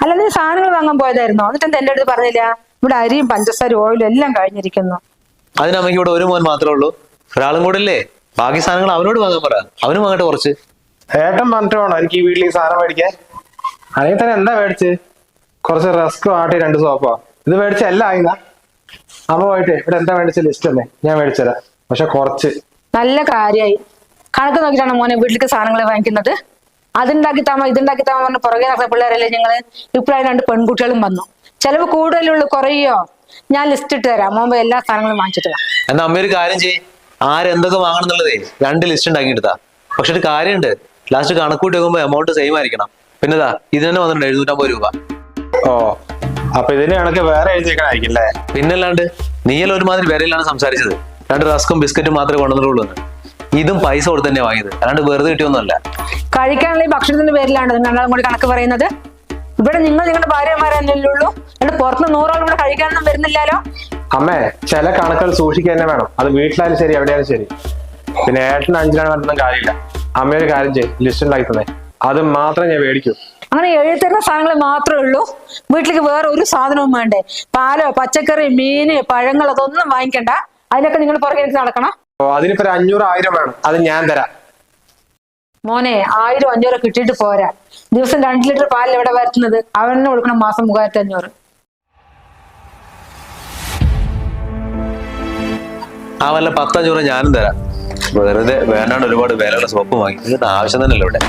അല്ല നീ സാധനങ്ങൾ വാങ്ങാൻ പോയതായിരുന്നോ? എന്നിട്ട് എന്താ എന്റെ അടുത്ത് പറഞ്ഞില്ല? ഇവിടെ അരിയും പഞ്ചസാരയും ഓയിലും എല്ലാം കഴിഞ്ഞിരിക്കുന്നു. അതിനമ്മയ്ക്ക് ഇവിടെ ഒരു മോൻ മാത്രമേ ഉള്ളൂ, ഒരാളും കൂടെ ഇല്ലേ? ബാക്കി സാധനങ്ങൾ അവനോട് വാങ്ങാൻ പറ, അവനും വാങ്ങട്ടെ കുറച്ച്. ഏട്ടൻ പറഞ്ഞിട്ട് വേണോ എനിക്ക് ഈ വീട്ടിൽ ഈ സാധനം മേടിക്കാൻ? അല്ലെങ്കിൽ തന്നെ എന്താ മേടിച്ച്? കുറച്ച് റസ്ക് ആട്ടി 2 സോപ്പോ ഇത് മേടിച്ച എല്ലാം ആയിന്നാ. അമ്മ പോയിട്ട് ഇവിടെ എന്താ മേടിച്ച ലിസ്റ്റ് അല്ലേ ഞാൻ മേടിച്ചുതരാം, പക്ഷെ കുറച്ച്. നല്ല കാര്യമായി. കണക്ക് നോക്കിയിട്ടാണ് മോനെ വീട്ടിലേക്ക് സാധനങ്ങൾ വാങ്ങിക്കുന്നത്. അതുണ്ടാക്കി താമ ഇതുണ്ടാക്കി താമ പറഞ്ഞ പുറകെ നടക്കുന്ന പിള്ളേരല്ലേ ഞങ്ങള്. ഇപ്പോഴാണ് 2 പെൺകുട്ടികളും വന്നു. ചെലവ് കൂടുതലുള്ളൂ, കുറയോ? ഞാൻ ലിസ്റ്റ് ഇട്ട് തരാം, മോൻ എല്ലാ സാധനങ്ങളും വാങ്ങിച്ചിട്ട് വാ. എന്നാ അമ്മ ഒരു കാര്യം ചെയ്യ്, ആരെന്തൊക്കെ വാങ്ങണം എന്നുള്ളതേ 2 ലിസ്റ്റ് ഉണ്ടാക്കിയെടുത്താ. പക്ഷെ ഒരു കാര്യമുണ്ട്, ലാസ്റ്റ് കണക്കൂട്ടി വെക്കുമ്പോ എമൗണ്ട് സെയിം ആയിരിക്കണം. പിന്നെതാ ഇത് തന്നെ വന്നിട്ടുണ്ട് 750 രൂപ. ഓ അപ്പൊ ഇതിന് കണക്ക് വേറെ എഴുതിയേക്കണായിരിക്കും അല്ലേ? പിന്നല്ലാണ്ട് നീയെല്ലാം ഒരുമാതിരി വിലയിലാണ് സംസാരിച്ചത്. 2 റസ്കും ബിസ്ക്കറ്റും മാത്രമേ കൊണ്ടുവന്നിട്ടുള്ളൂ എന്ന്. ഇതും പൈസ കൊടുത്ത് തന്നെ വാങ്ങിയത്, അല്ലാണ്ട് വെറുതെ കിട്ടിയൊന്നുമല്ല. കഴിക്കാനുള്ള ഈ ഭക്ഷണത്തിന്റെ പേരിലാണ് നിങ്ങൾ രണ്ടാളും കൂടി കണക്ക് പറയുന്നത്. ഇവിടെ നിങ്ങൾ നിങ്ങളുടെ ഭാര്യമാരല്ലേ ഉള്ളൂ, എന്നിട്ട് പുറത്ത് 100 ആളും ഇവിടെ കഴിക്കാനൊന്നും വരുന്നില്ലല്ലോ. അമ്മേ ചില കണക്കുകൾ സൂക്ഷിക്കുക തന്നെ വേണം, അത് വീട്ടിലായാലും ശരി എവിടെയാലും ശരി. പിന്നെ ഏട്ടന് 5 പറഞ്ഞൊന്നും കാര്യമില്ല. അമ്മയൊരു കാര്യം ചെയ്യും, ലിസ്റ്റ് ഉണ്ടാക്കി തന്നെ, അത് മാത്രം ഞാൻ മേടിക്കൂ. അങ്ങനെ എഴുതരുന്ന സാധനങ്ങൾ മാത്രമേ ഉള്ളൂ, വീട്ടിലേക്ക് വേറെ ഒരു സാധനവും വേണ്ടേ? പാലോ പച്ചക്കറി മീന് പഴങ്ങൾ അതൊന്നും വാങ്ങിക്കണ്ട. അതിനൊക്കെ നിങ്ങൾ പുറകെ എനിക്ക് നടക്കണം. ഓ അതിനിപ്പോ 500 1000 വേണം, അത് ഞാൻ തരാം. മോനെ 1000 500 കിട്ടിയിട്ട് പോരാ. ദിവസം 2 ലിറ്റർ പാലിൽ എവിടെ വരുത്തുന്നത്? അവനെ കൊടുക്കണം മാസം 3500. ആ വല്ല 10-5 ഞാനും തരാം. വെറുതെ വേണ്ടാണ്ട് ഒരുപാട് വിലയുള്ള സോപ്പ് വാങ്ങി, ഇതിന്റെ ആവശ്യം തന്നെയല്ലോ ഇവിടെ.